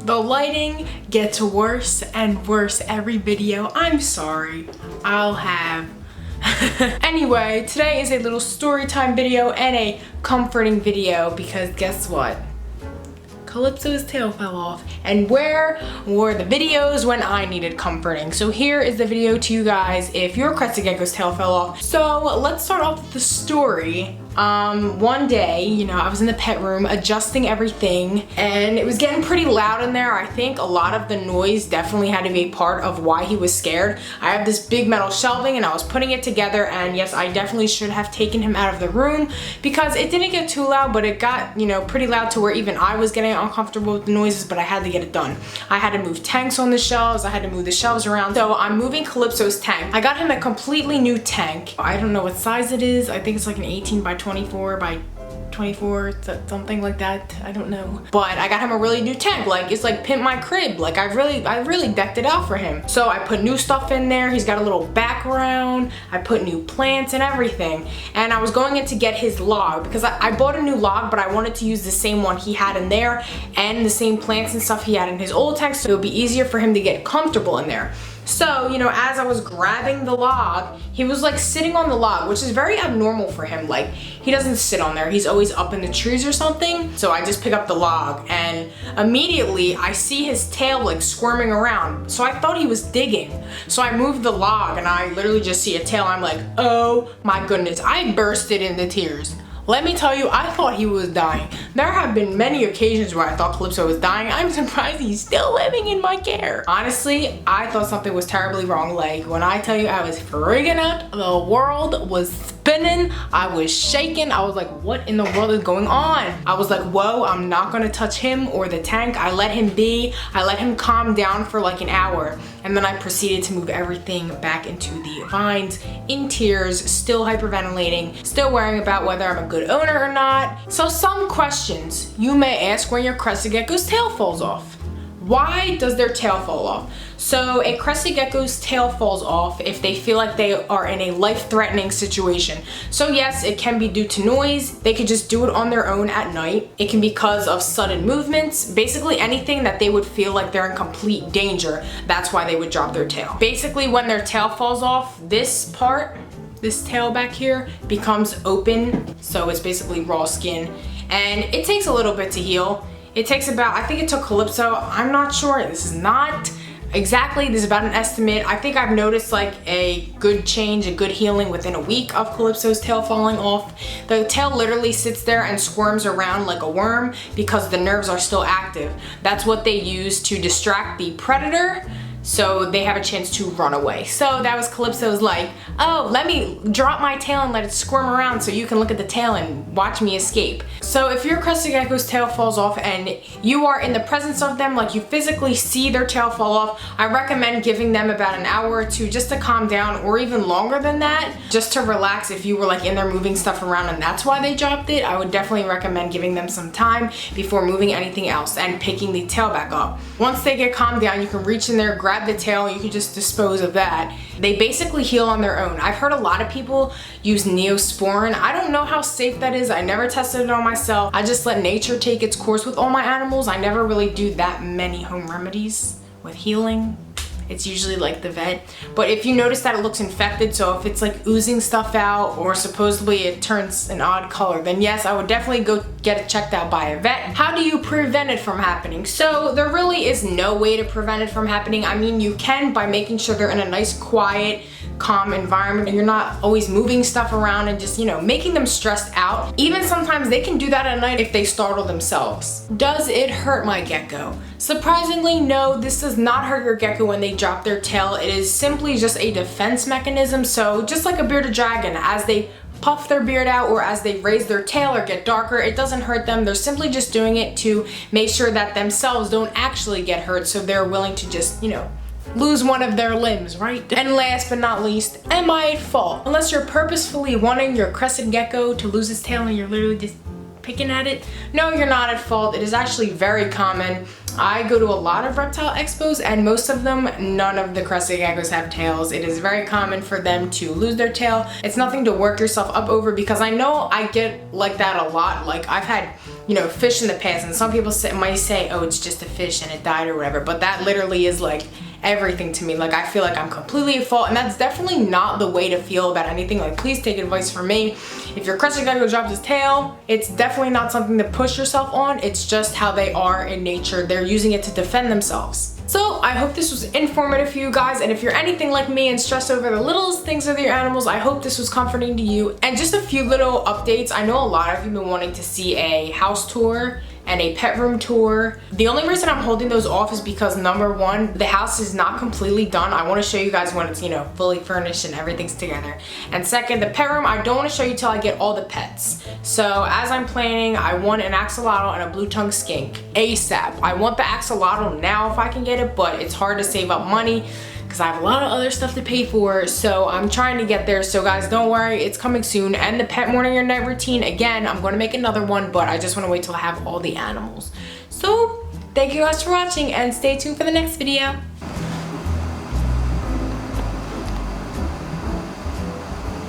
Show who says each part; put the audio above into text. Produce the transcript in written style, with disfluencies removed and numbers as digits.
Speaker 1: The lighting gets worse and worse every video. I'm sorry. I'll have... Anyway, today is a little story time video and a comforting video because guess what? Calypso's tail fell off. And where were the videos when I needed comforting? So here is the video to you guys if your Crested gecko's tail fell off. So let's start off with the story. One day, you know, I was in the pet room adjusting everything and it was getting pretty loud in there. I think a lot of the noise definitely had to be a part of why he was scared. I have this big metal shelving and I was putting it together, and yes, I definitely should have taken him out of the room because it didn't get too loud, but it got, you know, pretty loud to where even I was getting uncomfortable with the noises, but I had to get it done. I had to move tanks on the shelves. I had to move the shelves around. So I'm moving Calypso's tank. I got him a completely new tank. I don't know what size it is. I think it's like an 18 by 24 by 24, something like that. I don't know. But I got him a really new tank. Like, it's like Pimp My Crib. Like, I really decked it out for him. So I put new stuff in there. He's got a little background. I put new plants and everything. And I was going in to get his log because I bought a new log, but I wanted to use the same one he had in there and the same plants and stuff he had in his old tank, so it would be easier for him to get comfortable in there. So, you know, as I was grabbing the log, he was like sitting on the log, which is very abnormal for him. Like, he doesn't sit on there. He's always up in the trees or something. So I just pick up the log and immediately I see his tail like squirming around. So I thought he was digging. So I moved the log and I literally just see a tail. I'm like, oh my goodness. I bursted into tears. Let me tell you, I thought he was dying. There have been many occasions where I thought Calypso was dying. I'm surprised he's still living in my care. Honestly, I thought something was terribly wrong. Like, when I tell you I was freaking out, the world was spinning, I was shaking. I was like, what in the world is going on? I was like, whoa, I'm not gonna touch him or the tank. I let him be. I let him calm down for like an hour. And then I proceeded to move everything back into the vines in tears, still hyperventilating, still worrying about whether I'm a good owner or not. So some questions you may ask when your Crested gecko's tail falls off. Why does their tail fall off? So a Crested gecko's tail falls off if they feel like they are in a life-threatening situation. So yes, it can be due to noise. They could just do it on their own at night. It can be because of sudden movements. Basically anything that they would feel like they're in complete danger, that's why they would drop their tail. Basically when their tail falls off, this part, this tail back here, becomes open. So it's basically raw skin. And it takes a little bit to heal. It takes about, I think it took Calypso, I'm not sure, this is not exactly, this is about an estimate. I think I've noticed like a good change, a good healing within a week of Calypso's tail falling off. The tail literally sits there and squirms around like a worm because the nerves are still active. That's what they use to distract the predator, so they have a chance to run away. So that was Calypso's like, oh, let me drop my tail and let it squirm around so you can look at the tail and watch me escape. So if your Crested gecko's tail falls off and you are in the presence of them, like you physically see their tail fall off, I recommend giving them about an hour or two just to calm down, or even longer than that, just to relax. If you were like in there moving stuff around and that's why they dropped it, I would definitely recommend giving them some time before moving anything else and picking the tail back up. Once they get calmed down, you can reach in there, grab the tail, you can just dispose of that. They basically heal on their own. I've heard a lot of people use Neosporin. I don't know how safe that is. I never tested it on myself. I just let nature take its course with all my animals. I never really do that many home remedies with healing. It's usually like the vet. But if you notice that it looks infected, so if it's like oozing stuff out or supposedly it turns an odd color, then yes, I would definitely go get it checked out by a vet. How do you prevent it from happening? So there really is no way to prevent it from happening. I mean, you can by making sure they're in a nice, quiet, calm environment and you're not always moving stuff around and just, you know, making them stressed out. Even sometimes they can do that at night if they startle themselves. Does it hurt my gecko? Surprisingly, no, this does not hurt your gecko when they drop their tail. It is simply just a defense mechanism. So just like a bearded dragon, as they puff their beard out or as they raise their tail or get darker, it doesn't hurt them. They're simply just doing it to make sure that themselves don't actually get hurt, so they're willing to just, you know, lose one of their limbs, right? And last but not least, am I at fault? Unless you're purposefully wanting your Crested gecko to lose its tail and you're literally just picking at it, no, you're not at fault. It is actually very common. I go to a lot of reptile expos, and most of them, none of the crested geckos have tails. It is very common for them to lose their tail. It's nothing to work yourself up over, because I know I get like that a lot. Like, I've had, you know, fish in the past, and some people might say, oh, it's just a fish and it died or whatever, but that literally is like everything to me. Like, I feel like I'm completely at fault, and that's definitely not the way to feel about anything. Like, please take advice from me. If your crested gecko drops his tail, it's definitely not something to push yourself on. It's just how they are in nature. They're using it to defend themselves. So I hope this was informative for you guys, and if you're anything like me and stressed over the littlest things with your animals, I hope this was comforting to you. And just a few little updates. I know a lot of you have been wanting to see a house tour and a pet room tour. The only reason I'm holding those off is because, number one, the house is not completely done. I want to show you guys when it's, you know, fully furnished and everything's together. And second, the pet room, I don't want to show you till I get all the pets. So as I'm planning, I want an axolotl and a blue-tongued skink ASAP. I want the axolotl now if I can get it, but it's hard to save up money because I have a lot of other stuff to pay for, so I'm trying to get there. So guys, don't worry, it's coming soon. And the pet morning or night routine, again, I'm going to make another one, but I just want to wait till I have all the animals. So thank you guys for watching, and stay tuned for the next video.